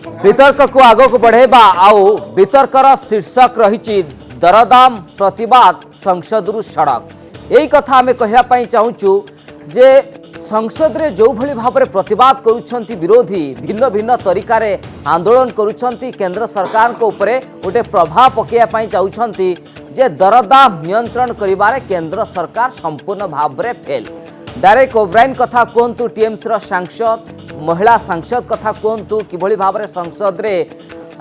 वितर्क को आग को बढ़ेबा आउ वितर्कर शीर्षक रही दरदाम प्रतिवाद संसद सड़क। यही कथा आम कहवाई चाहूँ जे संसद रे जो भली भाव में प्रतिवाद करुछंती विरोधी भिन्न भिन्न तरीकार आंदोलन करुछंती केंद्र सरकार को ऊपर गोटे प्रभाव पकड़ाई चाहती जे दरदाम नियंत्रण करिबारे केंद्र सरकार संपूर्ण भाव में फेल। डायरेक्ट ओब्राइन कथा कहतु टीएमसी सांसद महिला सांसद कथा कहतु किभली भाव में संसद रे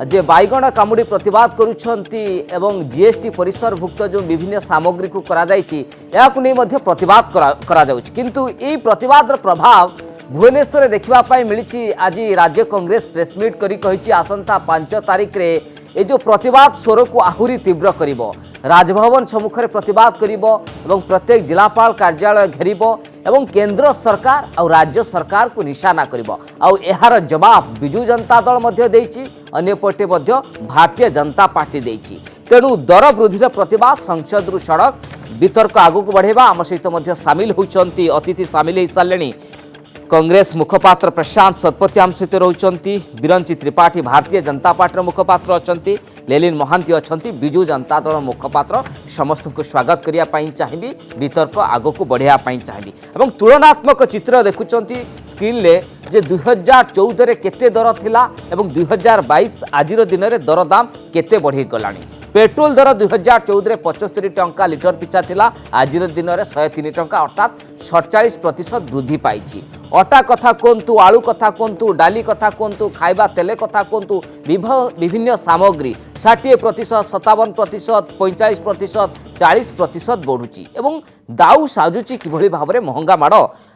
जे बाइगण कामुड़ी प्रतिवाद करुछंती एवं जीएसटी परिसरभुक्त जो विभिन्न सामग्री को करा जायछि याकु नै मध्य प्रतिवाद करा जाउछि। किंतु एई प्रतिवाद प्रभाव भुवनेश्वर देखा मिली। आज राज्य कांग्रेस प्रेसमिट करी कहिछि आसंता 5 तारिख रे ए जो प्रतिवाद स्वर को आहुरी तीव्र करिवो, राजभवन सम्मुखें प्रतिवाद करिवो एवं प्रत्येक जिलापाल कार्यालय घेरिबो एवं केंद्र सरकार और राज्य सरकार को निशाना करिवो। आउ एहार जवाब बिजू जनता दल मध्य देइछि, अन्यपटे मध्य भारतीय जनता पार्टी देइछि। तेणु दर वृद्धिर प्रतिवाद संसद सड़क वितर्क आगू को बढ़ेबा। आम सहित मध्य सामिल होइछंती अतिथि सामिल हो सारे कांग्रेस मुखपात्र प्रशांत शतपथी आम सहित रोचंती, बिरंची त्रिपाठी भारतीय जनता पार्टी मुखपात्र अछंती, लेलिन महांती अछंती बिजू जनता दल मुखपात्र। समस्त को स्वागत करिया पई चाहिबी, वितर्क आगो को बढ़िया पई चाहिबी एवं तुलनात्मक चित्र देखुचंती स्क्रीन ले जे 2014 रे केते दर थिला एवं 2022 आजिर दिन रे दर दाम केते बढ़ी गलानी। पेट्रोल दर 2014 रे 75 टंका लिटर पिछा थिला, आजिर दिन रे 103 टंका अर्थात 47% वृद्धि पाई। अटा कथा कहतु, आलू कथा कहतु, डाली कथा कहतु, खाइबा तेले कथा कहतु, विभिन्न सामग्री 60%, 57%, 45%, 40% बढ़ुची एवं दाऊ साजुची किभली भाव में महंगा माड़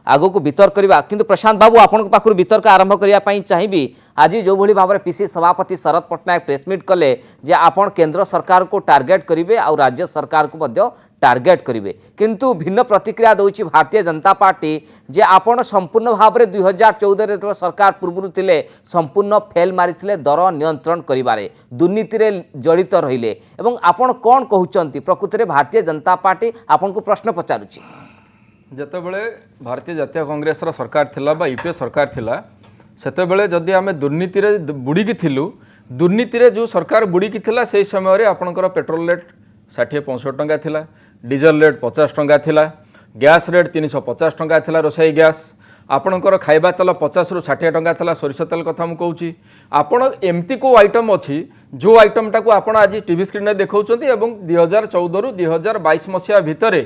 आगो को वितर्क करवा। किंतु प्रशांत बाबू आपण पाखु वितर्क आरंभ करने चाहिए। आज जो भली भाव में पीसी सभापति शरद पट्टनायक प्रेसमिट कले जे आपण केंद्र सरकार को टार्गेट करेंगे और राज्य सरकार को मध्य टार्गेट करेंगे, किंतु भिन्न प्रतिक्रिया दौची भारतीय जनता पार्टी जे आपण संपूर्ण भाव में 2014 जो सरकार पूर्व थिले संपूर्ण फेल मारी दर नियंत्रण करिबारे दुर्नीति रे जड़ित रहिले एवं आपण कौन कहउचंती प्रकृति रे भारतीय जनता पार्टी आपण को प्रश्न पचारुची। जेतेबेले भारतीय जातीय कांग्रेस सरकार थिला बा यूपीए सरकार थिला सेतेबेले जदि आमे दुर्नीति रे बुड़ीकी थिलु, दुर्नीति रे जो सरकार बुड़ीकी थिला से समय रे आपनकर पेट्रोल रेट 60-65 टंका थिला, डीजल रेट 50 टंका थिला, गैस रेट 350 टंका थिला रोषाई गैस, आपणकर खाइबा तेल 50 ରୁ 60 टंका थिला सोरिष तेल कथा मु कहूँ। आपण एमती को आइटम अच्छी जो आइटमटा को आपण आज टीवी स्क्रीन में देखौछंती एवं 2014 ରୁ 2022 मसीहा भितर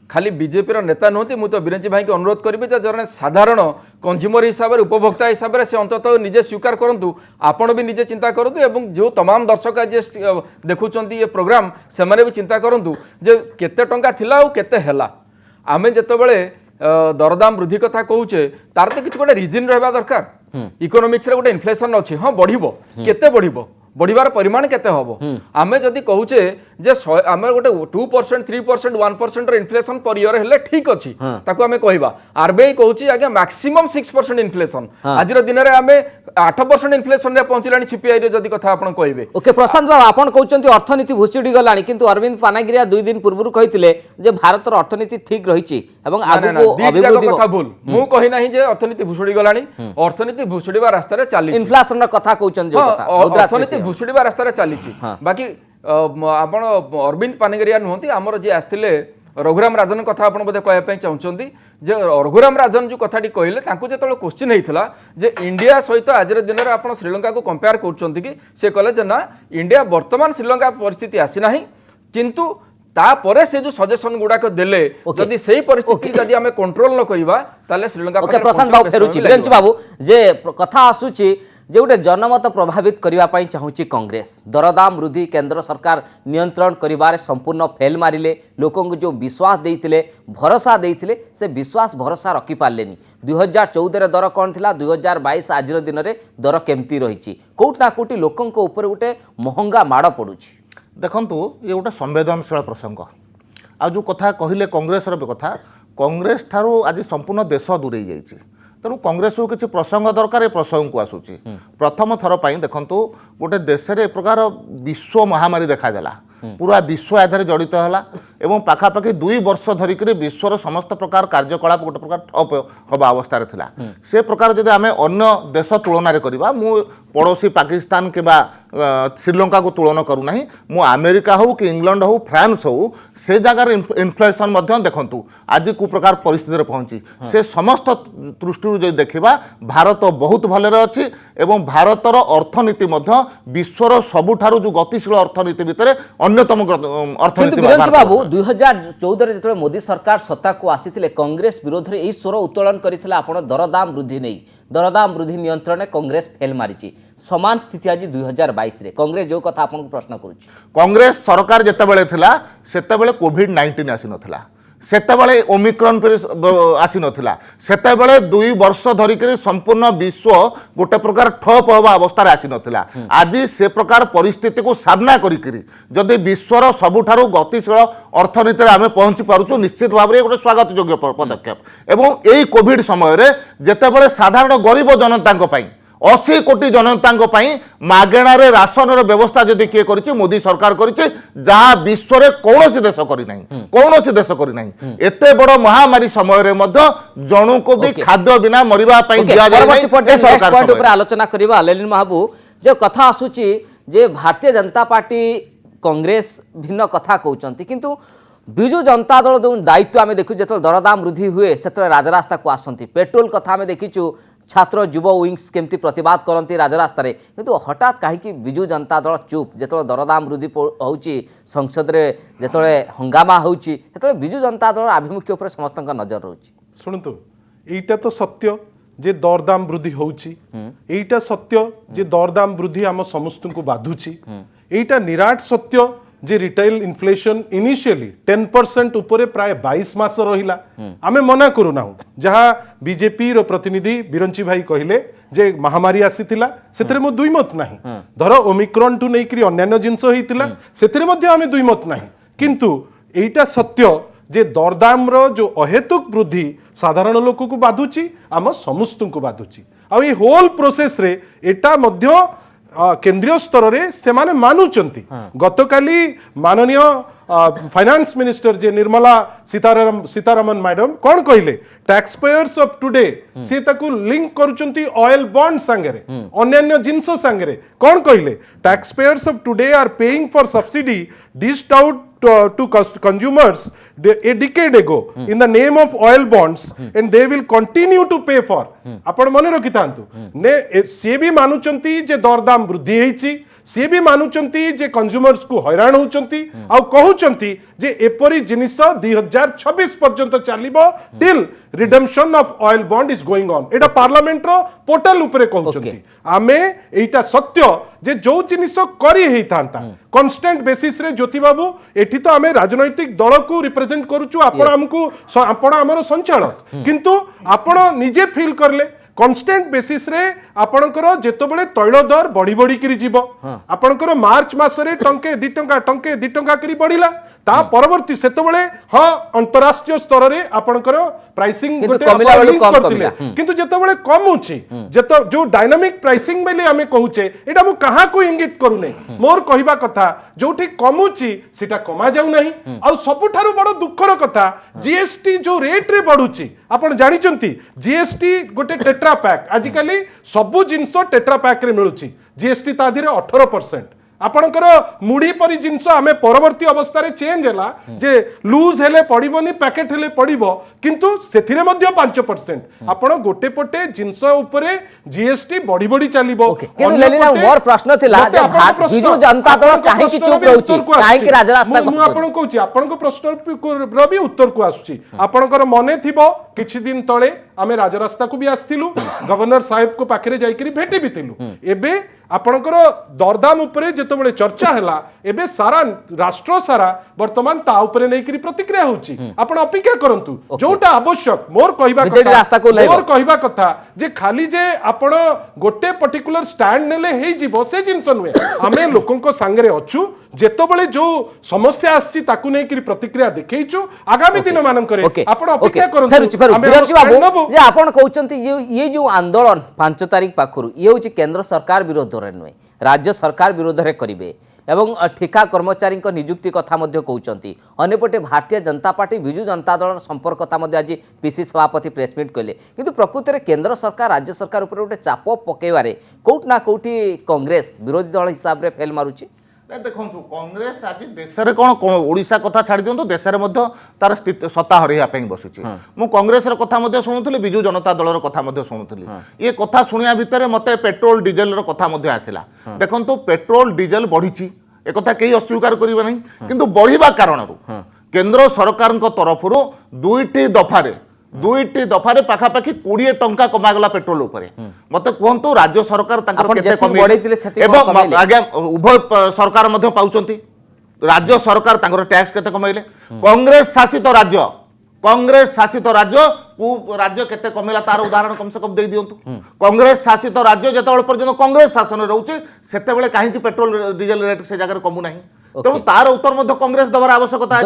खाली बीजेपी नेता नुहति मुझे बिरंची भाई को अनुरोध करी जन साधारण कंज्यूमर हिसाब से उपभोक्ता हिसाब से अंततः निजे स्वीकार करूँ, आपण भी निजे चिंता करूँ एवं जो तमाम दर्शक आज देखुं ये प्रोग्राम से भी चिंता करूँ जे केते टंका थिला और केते हैला। आमे जेतेबेले दरदाम वृद्धि कथा कहूचे तार तो किसी गोटे रिजन रहा दरकार। इकोनोमिक्स रे गोटे इन्फ्लेशन अच्छी, हाँ बढ़िबो, केते बढ़िबो, बढ़िबार परिमाण केते हबो। आमे जदि कहूचे जे आमे गोटे 2%, 3%, 1% इन्फ्लेशन पर ईयर हेले ठीक अछि ताको आमे कहबा। आरबीआई कहूची आगे मैक्सिमम 6% इन्फ्लेशन, आजिर दिन रे आमे 8% इन्फ्लेशन रे पहुंचलानी सीपीआई रे जदि कथा आपण कहबे। ओके प्रशांत बाबू आपण कहउचंती अर्थनीति भुसुडी गलानी, किंतु अरविंद पानागिरिया 2 दिन पूर्व कहिथिले जे भारत रो अर्थनीति ठीक रहिछि एवं आगु को अभिवृद्धि कथा भूल मु कहि नाही जे अर्थनीति भुसुडी गलानी, अर्थनीति भुसुडीबा रास्ता रे चाली इन्फ्लेशन रो कथा कहउचन जो कथा अर्थनीति भुसुडीबा रास्ता रे चाली। बाकी आपण अरविंद पानागिरिया नुहति हमर जे आस्थिले रघुराम राजन कथा आपण बोधे कहया चाहूँगी जे रघुराम राजन जो कथाटी कहले तांको जेतले क्वेश्चन हेइथला जे इंडिया सहित आजिर दिन में आपण श्रीलंका को कंपेयर करछंती कि से कहले जे ना इंडिया वर्तमान श्रीलंका परिस्थिति आसी नाही, किंतु तापरे से जो सजेशन गुड़ाक देले जदि सही परिस्थिति जदि आमे कंट्रोल न करिबा ताले श्रीलंका ओके प्रशांत बाबू फेरुची बेंच बाबू जे कथा आसुची जे गोटे जनमत प्रभावित करने चाहूँगी कांग्रेस दरदाम वृद्धि केंद्र सरकार नियंत्रण करिबारे संपूर्ण फेल मारिले। लोकों को जो विश्वास देइथिले भरोसा देइथिले से विश्वास भरोसा रखी पारलेनी। 2014 रे दर कौन थिला, 2022 आजिर दिन में दर केमती रही कोट ना कोटी लोकों को ऊपर गोटे महंगा माड़ पड़ुछि। देखंतु ये गोटे संवेदनशील प्रसंग आ जो कथा कहले कांग्रेस कथा कांग्रेस ठारू आज संपूर्ण देश दूरे जाइए। तेणु कांग्रेस को किसी प्रसंग दरकार ए प्रसंग को आसूची प्रथम थर पर देखु गोटे देश में एक प्रकार विश्व महामारी देखादेला पूरा विश्व आधार जड़ित है एवं पाखापाखि 2 वर्ष धरिक विश्वर समस्त प्रकार कार्यकलाप गोटे प्रकार ठप हवा अवस्था थिला से प्रकार जदि आम अन्य देश तुलन करवा मु पड़ोसी पाकिस्तान के श्रीलंका को तुलन करूना मु अमेरिका हो कि इंग्लैंड हो फ्रांस हो से जगार इन्फ्लेशन देखु आज कु प्रकार परिस्थिति पहुंची से समस्त दृष्टि जो देखा भारत बहुत भलरे अच्छी एवं भारतर अर्थनीति विश्वर सबुठारु जो गतिशील अर्थनीति भितर अन्यतम अर्थनीति बाबू 2014 जो मोदी सरकार सत्ता को आसी कांग्रेस विरोध में यही स्वर उत्तोलन करते आपण दरदाम वृद्धि नहीं दरदाम वृद्धि नियंत्रण कांग्रेस फेल मारी समान स्थिति आज 2022 रे कांग्रेस जो कथा आपन प्रश्न करूची कांग्रेस सरकार जेतेबेले थिला सेतेबेले कोविड-19 आसी नथिला सेतेबेले ओमिक्रॉन आसी नथिला सेतेबेले 2 वर्ष धरिकरी संपूर्ण विश्व गोटे प्रकार ठप हवा अवस्था आसी नथिला आज से प्रकार परिस्थिति को सामना करिकरी जदि विश्वर सबुठारु गतिशील अर्थनीति रे आमे पहुंची पारुछु निश्चित भाव रे गोटे स्वागत योग्य पदक्षेप एवं एई कोविड समय रे जेतेबेले साधारण गरीब जनता पई 80 कोटी जनता मागेणार राशन व्यवस्था जदि किए करिछि मोदी सरकार करिछि जहाँ विश्व रे कौनसी देश करि नाही कौनसी देश करि नाही एते बड़ महामारी समय रे मध्य जणु को भी खाद्य बिना मरिबा पई दिया जाय नाही सरकार पॉइंट ऊपर आलोचना करिबा लेलिन महाबू जे कथा आसुची जे भारतीय जनता पार्टी कांग्रेस भिन्न कथा कहउचंती किंतु विजु जनता दल जो दायित्व आम देखु जो दरदाम वृद्धि हुए से राजरास्ता को आसती पेट्रोल कथा आम देखीचु छात्र युव विंग्स केमती प्रतिवाद करती राजरास्ता किंतु हठात कहीं विजु जनता दल चुप जो दरदाम वृद्धि होची संसद रे जो हंगामा होची विजु जनता दल आभिमुख्य उपर समस्त नजर रोची शुणु एटा तो सत्य जे दरदाम वृद्धि होची एटा सत्य जे दरदाम वृद्धि आम समस्त को बाधुची एटा निराट सत्य जे रिटेल इन्फ्लेशन इनिशियली 10% उपरे प्राय 22 मास रहिला आमे मना करूना जहाँ बीजेपी रो प्रतिनिधि बिरंची भाई कहले जे महामारी आसीथिला सेतरे मो दुई मत नाही धर ओमिक्रॉन टू नेकरी अन्य जिंस होइतिला सेतरे मध्ये आमे दुई मत नाही किंतु एटा सत्य जे दरदाम रो जो अहेतुक वृद्धि साधारण लोक को बाधुची आम समस्त को बाधुची आ ए होल प्रोसेस रे एटा मध्ये केंद्रीय स्तर रे से माने मानुचंती गतकाली माननीय फाइनेंस मिनिस्टर जे निर्मला सीतारमन मैडम कौन कहले टैक्स पेयर्स ऑफ टुडे से ताकू लिंक करूचंती ऑयल बॉन्ड संगरे अन्य जिंस संगरे कौन कहले taxpayers of today are paying for subsidy dished out to consumers a decade ago in the name of oil bonds and they will continue to pay for आपण मने रखि थांतु ने से भी मानुचंती जे दरदाम वृद्धि हेची से भी मानुचंती जे कंज्यूमर्स को हैरान होचंती आ कहउचंती जे एपरी जिनिस 2026 पर्यंत चलिबो till redemption of oil bond is going on एटा पार्लियामेंट रो पोर्टल ऊपर कहउचंती आमे एटा सत्य जे जो जिनिस करी हेई थांता कांस्टेंट बेसिस रे ज्योति बाबू एठी तो आमे राजनैतिक दल को रिप्रेजेंट करूछु आपण हमकु आपण हमर संचालक किंतु आपण निजे फील करले कॉन्स्टेंट बेसिस रे आपणकर जेतबेले तैल दर बढ़ी बढ़ी करी जीवो आपणकर मार्च मासरे टंके 2 टंका करी बढ़िला ता परवर्ती सेतबेले हां अंतरराष्ट्रीय स्तर रे आपणकर प्राइसिंग गोटे कम करतिले किंतु जेतबेले कम होची जेत जो डायनामिक प्राइसिंग बेले हमें कहूचे एटा मु कहा को इंगित करू नै मोर कहिबा कथा जोठी कमुची सेटा कमा जाउ नाही आ सबुठारु बड़ दुखर कथा जीएसटी जो रेट रे बढ़ुची आपण जानि चंती जीएसटी गोटे टेट्रा पैक आजिकाली सबु जिंस टेट्रा पैक रे मिलुची जीएसटी ता धीरे 18% आपणकर मुड़ी परी जिंस आमे परवर्ती अवस्था रे चेंज हला जे लूज हेले पड़िबोनी पैकेट हेले पड़िबो किंतु सेथिरे मध्ये 5% आपण गोटे पटे जिंस उपरे जीएसटी बढ़ी बढ़ी चलिबो किंतु लेलिना मोर प्रश्न थिला जे बिजु जनता दल काहे कि चुप रहउची काहे कि राजरास्ता मु आपण कहउची आपण को प्रश्न रो भी उत्तर को आसुची आपणकर मने थिबो किछि दिन तळे आमे राजरास्ता को भी आस्थिलु गवर्नर साहेब को पाखरे जाईकरी भेटी भी थिलु एबे आपणकर दरदाम उपरे जेतबेले चर्चा हला एबे सारा राष्ट्र सारा वर्तमान ता उपरे नै करी प्रतिक्रिया होची आपण अपेक्षा करंतु जोटा आवश्यक मोर कहिबा कथा जे खाली जे आपण गोटे पर्टिकुलर स्टैंड नेले हेई जीवो से जिंस नुए आमे लोकन को संगे अछु जेतबेले जो समस्या आछि ताकू नै करी प्रतिक्रिया देखैछु आगामी दिन मानन करे आपण अपेक्षा करंतु जे आपण कहउचंती ये जो आंदोलन 5 तारिख पाखरु ये होची केंद्र सरकार विरोध रे नुए राज्य सरकार विरोध रे करिवे एवं ठिका कर्मचारी नियुक्ति कथा कहते अंपटे भारतीय जनता पार्टी विजु जनता दल संपर्क कथा आज पीसी सभापति प्रेसमिट कहले किंतु प्रकृत में केंद्र सरकार राज्य सरकार उपर गोटे चाप पकईबार कौट ना कौटी कांग्रेस विरोधी दल हिसाब से फेल मारुची देखो कांग्रेस आज देश में कौन ओडिशा कथा छाड़ दिंतु देश में तार सत्ता हरैया बसी मु कांग्रेस कथा शुणुली विजु जनता दल कथा शुणुली ये कथा शुणा भितर मत पेट्रोल डीजेल कथा आसला देखो पेट्रोल डीजेल बढ़ी एक कहीं अस्वीकार करेंगे नहीं किंतु बढ़िया कारण केंद्र सरकार तरफ दुईटी दफारे पाखापाखि 20 टंका कमागला पेट्रोल उपरे मते कहंतु राज्य सरकार केते कमे आगे उभय सरकार मध्य पाउचंती राज्य सरकार टैक्स केते कमाइले कांग्रेस शासित राज्य राज्य केते कमेला तार उदाहरण कम से कम दे दियंतु कांग्रेस शासित राज्य जेतेबेले पर्यंत कांग्रेस शासन रहउची सेतेबेले काहे कि पेट्रोल डीजल रेट से जगह कमु नहीं तेणु तार उत्तर मध्य कांग्रेस दबार आवश्यकता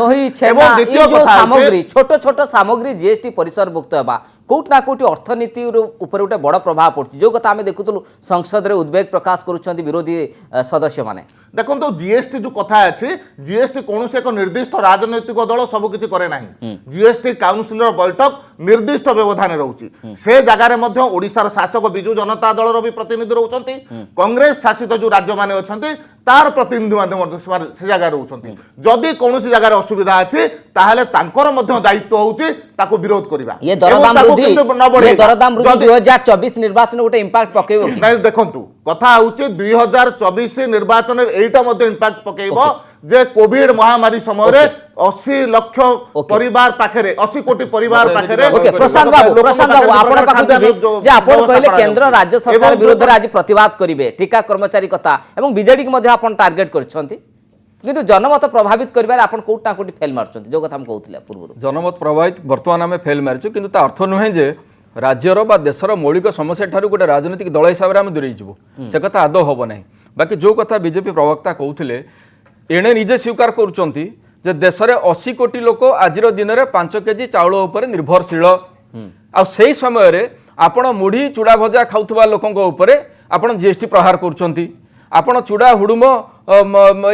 सामग्री छोट छोट सामग्री जीएसटी परिसरभुक्त होगा कौट ना कौटी अर्थनीति ऊपर गोटे बड़ प्रभाव पड़े जो कथा आम देखुलु संसद में उद्वेग प्रकाश करुँच विरोधी सदस्य मैंने देखो तो जीएसटी जो कथा अच्छी जीएसटी कौन एक निर्दिष्ट राजनैतिक दल सबकि करे ना जीएसटी काउंसिल बैठक निर्दिष्ट व्यवधान रोचे से जगार ओडिशार शासक विजु जनता दल भी प्रतिनिधि रोचंती कांग्रेस शासित जो राज्य माने अच्छे तार प्रतिनिधि से जगह रोचंती जदि कौन जगार असुविधा अच्छी ताहले तांकर दायित्व होउची ताको विरोध करबा ये दरदाम वृद्धि 2024 निर्वाचन गोटे इंपैक्ट पकेइबो नहीं देखंतु कथा होउची 2024 निर्वाचन एटा मध्ये इंपैक्ट पकेइबो जे कोविड महामारी समय रे 80 लाख परिवार पाखरे 80 कोटी परिवार पाखरे ओके प्रशांत बाबू आपण पाखु जे आपण कहले केंद्र राज्य सरकार विरोध रे आज प्रतिवाद करिवे टीका कर्मचारी कथा एवं बीजेडी के मध्ये आपण टार्गेट करछंती किंतु जनमत प्रभावित करिबार आपण कोट ना कोटी फेल मारछंती जो कथा हम कहउथिले पूर्व जनमत प्रभावित वर्तमान आम फेल मारिछु किंतु ता अर्थ नुहे जे राज्यर बा देशर मौलिक समस्या ठारू गोटे राजनीतिक दल हिसाब से आम दूरे जीवु से कथा आदौ हम ना बाकी जो कथा बीजेपी प्रवक्ता कहते एणे निजे स्वीकार करुँच जे देश में 80 कोटी लोक आज दिन में 5 केजी चाउल उपर निर्भरशील आ से समय आपण मुढ़ी चूड़ा भजा खाऊा लोकों आपण जीएसटी प्रहार करुँच आपण चूड़ा हुड़ुम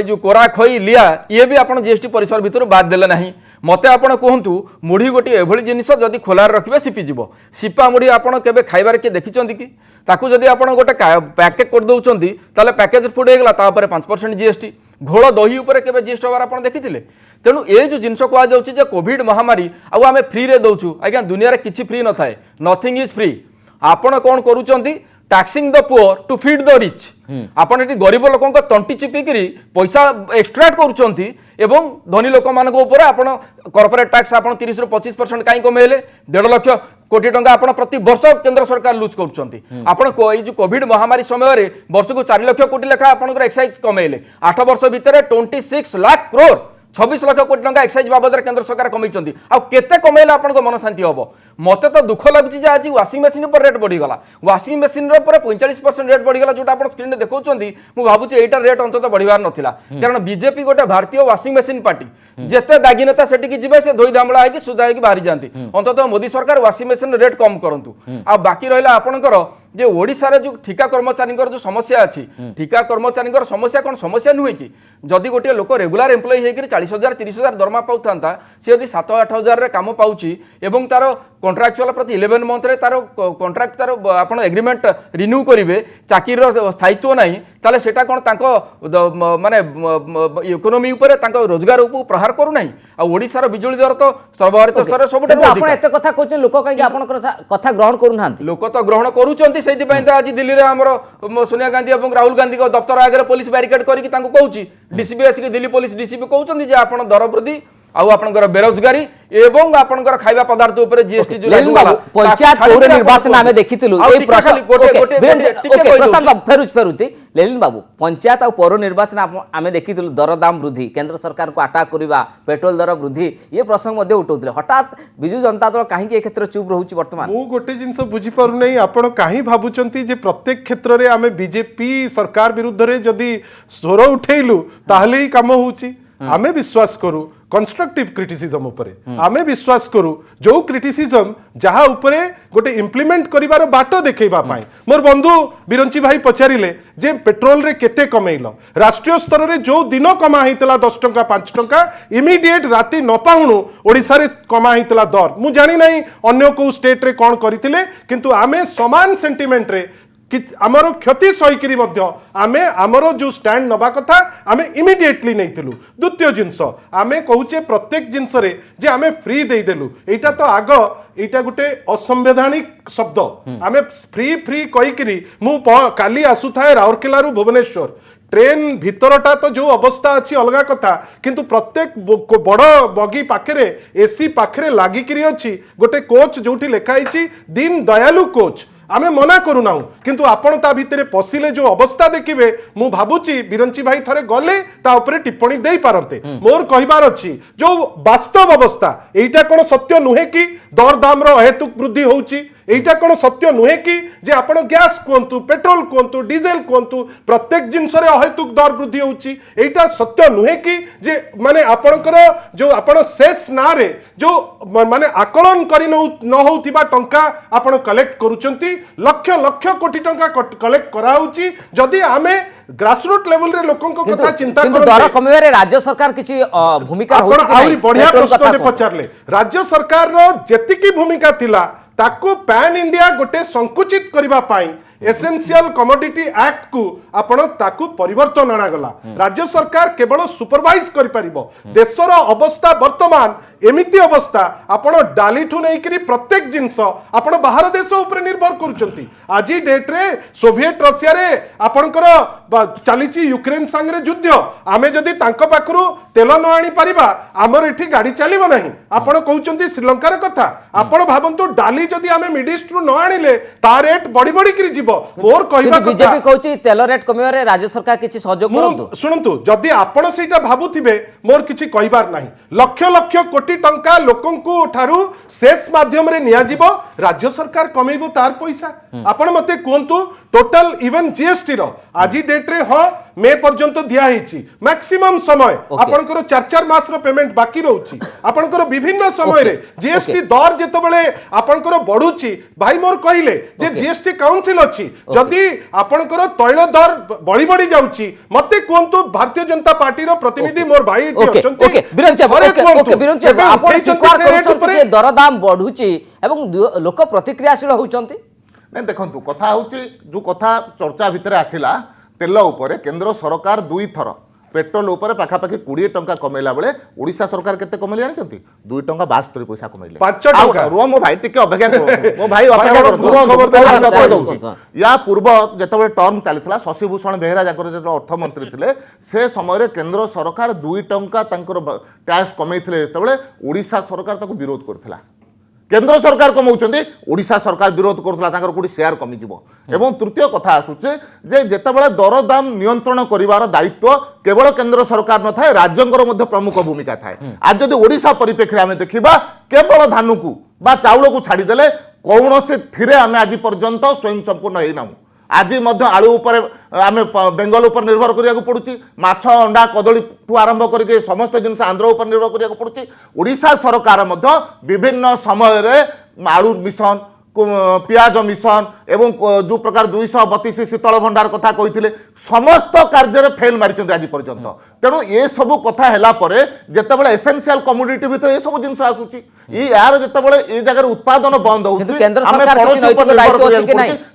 जो कोरा खई लिया ये भी आपण जीएसटी परिसर भितर बाद देले नहीं मते आपण कहतु मुढ़ी गोटे एभली जिनिस जदि खोलार रखिबे सिपिजिव सिपा मुढ़ी आपण केबे खाइबार के देखिचंती कि ताकू जदि आपण गोटे पैकेज कर दउचंती ताले पैकेज फुड हेगला ता ऊपर 5% जीएसटी घोल दही ऊपर केबे जीएसटी होबार आपण देखिथिले तेणु ये जो जिनस कह जाउची जे कोविड महामारी आउ आमे फ्री रे दउचु आज्ञा दुनिया रे किछि फ्री न थाए नथिंग इज फ्री आपण कोन करूचंती taxing the poor to feed the rich आपण एटी गरीब लोकों को तंटी चिपिकी पैसा एक्सट्रैक्ट करुँच एवं धनी लोक मान आपण कॉर्पोरेट टैक्स आप 30 ରୁ 25% कहीं कमेले 1.5 लाख कोटी टंका आपण प्रति वर्ष केंद्र सरकार लुज करुँच आपण जो कोविड महामारी समय वर्ष को 4 लाख कोटी लेखा आप एक्साइज कमेले 8 वर्ष भितर 26 लाख करोड़ 26 लाख कोटी टंका एक्साइज बाबद केंद्र सरकार कमी आते कमेले आप मन शांति हम मत तो दुख लगुच आज वाशिंग मेसीन पर रेट बढ़ीगला वाशिंग मेसीन 45% रेट बढ़ीगला जो आप स्क्रीन में देखुं मुझे भावुँ यहाँ रेट अंत बढ़िबार नाला कारण बीजेपी गोटे भारतीय वाशिंग मेसीन पार्टी जिते दागी नेता सेठी जी से धोई धामला होगी सुधा होगी बाहरी जाती अंत मोदी सरकार वाशिंग मेसीन रेट कम करूँ आ बाकी रहा आपंकर जे ओडिशा जो ठिका कर्मचारी जो समस्या अच्छी ठिका कर्मचारी समस्या कौन समस्या नुहे कि जदि गोटे लोक रेगुलर एम्प्लॉय होकर 40,000 30,000 दरमा पाता सी यदि 7-8 हजार काम पाऊँच एवं तार कॉन्ट्रैक्चुअल प्रति 11 मंथ रे तार कॉन्ट्रैक्ट तार आपण एग्रीमेंट रिन्यू करेंगे चाकरी स्थायित्व नहीं ताले सेटा कौन माने इकोनॉमी उपरे रोजगार उपू प्रहार करू नहीं आ ओडिशार बिजुली दर तो सर्वभारतीय स्तर सब कथा कहते लोक कहीं कथा ग्रहण करूना लोक तो ग्रहण करुँच से आज दिल्ली में आमर सोनिया गांधी और राहुल गांधी दफ्तर आगे पुलिस बैरिकेड करके कहूँ डीसीपी आसिक दिल्ली पुलिस डीसीपी कहते आप दर वृद्धि आउ आपनकर बेरोजगारी एवं आपनकर खाइबा पदार्थ ऊपर जीएसटी जो लागू वाला पंचायत पौर निर्वाचन आमे देखितिलु एई प्रशांत बाबू फेरुती लेलिन बाबू पंचायत आ पौर निर्वाचन आमे देखितिलु दर दाम वृद्धि केंद्र सरकार को अटैक करिबा पेट्रोल दर वृद्धि ये प्रसंग मध्ये उठौतिले हठात बिजु जनता दल काहे के क्षेत्र चुप रहउची वर्तमान मु गोटे जिंस बुझी पारु नै आपण काहे भाबुचंती जे प्रत्येक क्षेत्र रे आमे बीजेपी सरकार विरुद्ध रे जदी स्वर उठेइलु ताहले ही काम होउची आमे विश्वास करू कंस्ट्रक्टिव क्रिटिसिज्म उपरे आमे विश्वास करू जो क्रिटिसिज्म जहा उपरे गोटे इम्प्लीमेंट करिवार बाटो देखैबा पाई मोर बंधु बिरंची भाई पचारिले जे पेट्रोल रे केते कमेइलो राष्ट्रीय स्तर रे जो दिन कमा हितला 10 टंका 5 टंका इमीडिएट राती न पाहुनु ओडिसा रे कमा हितला दर मु जानि नै अन्य को स्टेट रे कोन करितिले किंतु आमे समान सेंटिमेंट रे आमर क्षति सहीकरी आमे आमर जो स्टैंड नबा कथा आमे इमिडिएटली नहीं द्वितीय जिनस आमे कहूचे प्रत्येक जिनस रे जे आमे फ्री दे देलु एटा तो आग एटा गुटे असंवैधानिक शब्द आमे फ्री फ्री कहीकरी मु काली आसु थाए राउरकेला रु भुवनेश्वर ट्रेन भीतरटा तो जो अवस्था अच्छी अलग कथा किंतु प्रत्येक बड़ बगी पाखरे एसी पाखरे लागिकी अच्छी गोटे कोच जोठी लेखाई दीन दयालु कोच आमे मना करू ना किंतु आपण ता भितरे पसिले जो अवस्था देखिबे मु भाबुची बिरंची भाई थरे गले ता ऊपर टिप्पणी देई पारंते मोर कहिबार अछि जो वास्तव अवस्था एइटा कोन सत्य नुहे कि दर दाम रो हेतु वृद्धि होउची एइटा कोन सत्य नुहे कि जे आपण गैस कोंतु पेट्रोल कोंतु डीजल कोंतु प्रत्येक जिंस रे अहेतुक दर वृद्धि होउची एइटा सत्य नुहे कि जे माने आपणकर जो आपण शेष ना रे जो माने आकलन करि न होउतिबा टंका आपण कलेक्ट करूचंती लक्ष लक्ष कोटी टंका कलेक्ट कराउची जदि आमे ग्रासरूट लेवल रे लोकन को कथा चिंता किंतु दर कमिबारे राज्य सरकार किछि भूमिका होउची कि आउरी बढ़िया प्रश्न पचारले राज्य सरकार रो जेतिकी भूमिका थिला ताको पैन इंडिया गोटे संकुचित करबा पाई एसेंशियल कमोडिटी एक्ट को आपण ताकू परिवर्तन अणागला राज्य सरकार केवल सुपरवाइज करि परिबो देशर अवस्था वर्तमान एमिति अवस्था आपण डाली ठु नै करी प्रत्येक जिंस आपण बाहर देश ऊपर निर्भर करूचंती आजी डेट रे सोवियत रशिया रे आपणकर चलीची यूक्रेन संगे युद्ध आमे जदि तांको पाखरु तेल न आनी परिबा हमर एठी गाड़ी चलिबो नाही आपण कहउचंती श्रीलंका रे कथा आपण भाबंतु डाली जदि आमे मिड ईस्ट रु न आनिले ता रेट बड़ी बड़ी करी जीवो मोर कहिबा कथा बीजेपी कहउची तेल रेट कमिबारे राज्य सरकार किछि सहयोग करंतु सुनंतु जदि आपण सेटा भाबुथिबे मोर किछि कहिबार नाही लक्ष लक्ष कोटी टंका लोकंकु ठारू शेष माध्यम रे निया जीवो राज्य सरकार कमेइबो तार पैसा आपण मते कोंतु टोटल इवन जीएसटी रो आजी डेट रे हो मे पर्यंत दिया हिची मैक्सिमम समय आपनकर 4-4 मास रो पेमेंट बाकी रहउची आपनकर विभिन्न समय रे जीएसटी दर जेतो बेले आपनकर बढ़ुची भाई मोर कहिले जे जीएसटी काउंसिल अछि जदि आपनकर तैल दर बड़ी बड़ी जाउची मते कोंतु भारतीय जनता पार्टी रो प्रतिनिधि मोर भाई अछंती ओके बिरंचा आपण स्वीकार करछंती जे दर दाम बढ़ुची एवं लोक प्रतिक्रियाशील होउचंती नहीं देखंतु कथा होची जो कथा चर्चा भितर आसिला तेल उपरे केंद्र सरकार 2 थर पेट्रोल उपरे पाखापाखि 20 टंका कमेला बेले ओडिशा सरकार केते कमेले जानचंती 2 टंका 72 पैसा कमेले 5 टंका रो मो भाई टिके अपेक्षा करो मो भाई अपेक्षा करो या पूर्व जेतबे टर्म चलितला शशिभूषण बेहेरा जाकर जे अर्थमंत्री थिले से समय रे केंद्र सरकार 2 टंका तांकर टैक्स कमेइथिले तबले ओडिशा सरकार ताको विरोध करथिला केंद्र सरकार कमाउछन्ती ओडिशा सरकार विरोध करथला तांकर कोडी शेयर कमी जिवो एवं तृतीय कथा आसुचे जे जेतेबेले दर दाम नियंत्रण करिवार दायित्व केवल केंद्र सरकार न थाए राज्यंकर मध्य प्रमुख भूमिका थाए आज जदि ओडिशा परिप्रेक्षी आमे देखिबा केवल धानु को बा चाउल को छाडी देले कोनोसे थिरे आमे आज पर्यंत स्वयं संपूर्ण हेइ नामु आज आलू उपर आम बेंगल उपर निर्भर करिया पड़ुची माछ अंडा कदली ठू आरंभ करके समस्त जिन आंध्र उपर निर्भर करिया पड़ुची ओडिशा सरकार मध्य विभिन्न समय रे आलू मिशन पियाज मिशन एवं जो प्रकार 232 शीतल भंडार कथा कही समस्त कार्य फेल मारी आज पर्यंत तेणु ये सब कथा है जितेबाला एसेंशियल कमोडिटी भीतर ये सब जिन आसूची यार जितेबाला ये जगह उत्पादन बंद हो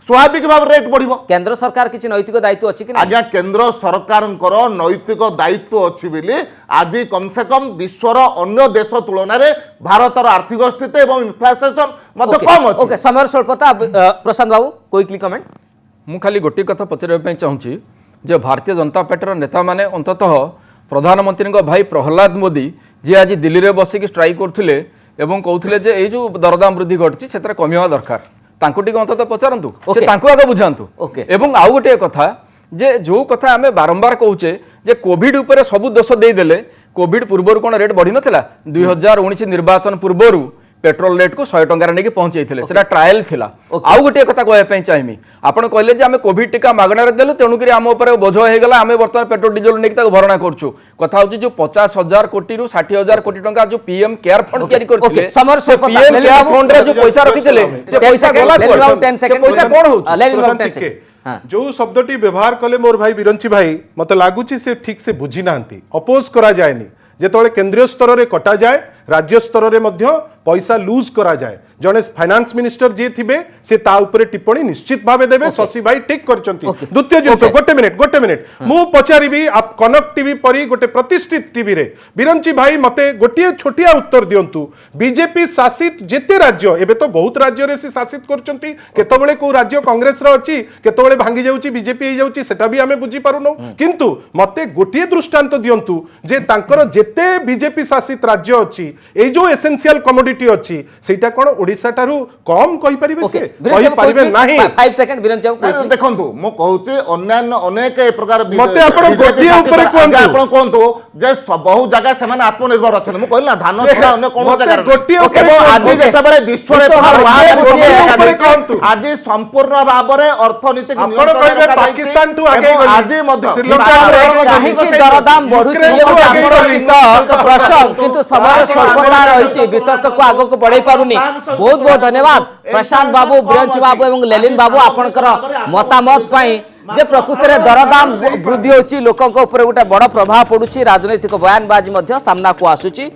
स्वाभाविक भाव रेट बढ़ो केंद्र सरकार किसी नैतिक दायित्व अच्छी कि आज्ञा केंद्र सरकार नैतिक दायित्व अच्छी बोली आज कम से कम विश्वर अन्य देश तुलन में भारतर आर्थिक स्थिति और इन्फ्लेशन कम ओके समय स्वल्पता प्रशांत बाबू क्विकली कमेंट मु खाली गोटे कथा पचारे चाहूँगी जे भारतीय जनता पार्टी नेता माने अंततः प्रधानमंत्री भाई प्रहलाद मोदी जी आज दिल्ली में बसिक स्ट्राइक करते एवं कहते जे ये जो दरदाम वृद्धि घटी से कमिवा दरकार तांको टिके अंततः पचारंतु से तांको आगे बुझांतु एवं आउ गोटे कथा जे जो कथा आमे बारंबार कहूचे जे कोविड उपरे सब दोष दे देले कोविड पूर्व कौन रेट बढ़ी नथिला 2019 निर्वाचन पूर्व पेट्रोल रेट को 100 टंकार नहीं पहुंचे सेटा ट्रायल थिला आउ गोटे कथा कहवाई चाहिए आपण कहले जे आम कोविड टीका मागणार देलु तेणुक आम उपर बोझ होगा आम बर्तमान पेट्रोल डीजल नहीं भरणा करूँ कथा हूँ जो 50,000 कोटी रु 60,000 कोटी टंका जो पीएम केयर फंड तैयारी करथिले पीएम केयर फंड रे जो पैसा रखिथिले से पैसा गला पैसा कोन होउछ जो शब्दटी व्यवहार कले मोर भाई बिरंची भाई मत लगुच से ठीक से बुझी ना अपोज करा जाएनी जेतबेले केंद्रीय स्तर में कटा जाए राज्य स्तर में पैसा लूज करा जाए जड़े फाइनान्स मिनिस्टर जी थे से ता उपरे टिप्पणी निश्चित भाव देवे शशि भाई ठीक करछंती द्वितीय जिनस गोटे मिनिट मु पचारिबी आप कनक टीवी परी गोटे प्रतिष्ठित टीवी रे बिरंची भाई मते गोटे छोटिया उत्तर दियंतु बीजेपी शासित जेते राज्य एबे तो बहुत राज्य रे से शासित करछंती केतबेले को राज्य कांग्रेस रो अछि केतबेले भांगी जाउची बीजेपी हे जाउची सेटा भी हमें बुझी पारुनो किंतु मते गोटे दृष्टांत दियंतु जे तांकर जेते बीजेपी शासित राज्य अछि ए जो एसेंशियल कमोडिटी अछि सेटा कोन ओडिसा टारु कम कहि परिबे से कहि परिबे नाही 5 सेकंड बिरन जाऊ देखंतु मो कहूचे अन्य अनेक प्रकार मते आपण गोटिए ऊपर कोन आपण कोनतो जे बहु जगह से माने आत्मनिर्भर अछन मो कहला धान छडा अन्य कोन जगह गोटिए ऊपर आज जेतबेले विश्व रे आज संपूर्ण भाव रे अर्थनीतिक नियंत्रण पाकिस्तान टू आगे आज मध्य काहे कि दरदाम बढ़ुची प्रश्न किंतु समय स्वल्पता रही वितर्क को आग को बढ़ाई पारुनी बहुत बहुत धन्यवाद प्रशांत बाबू बिरंच बाबू एवं लेलिन बाबू आपनकर मतामत पाई जे प्रकृति रे दरदाम वृद्धि होची लोकन को ऊपर गोटे बड़ प्रभाव पड़ुची राजनीतिक बयानबाजी मध्य सामना को आसुची।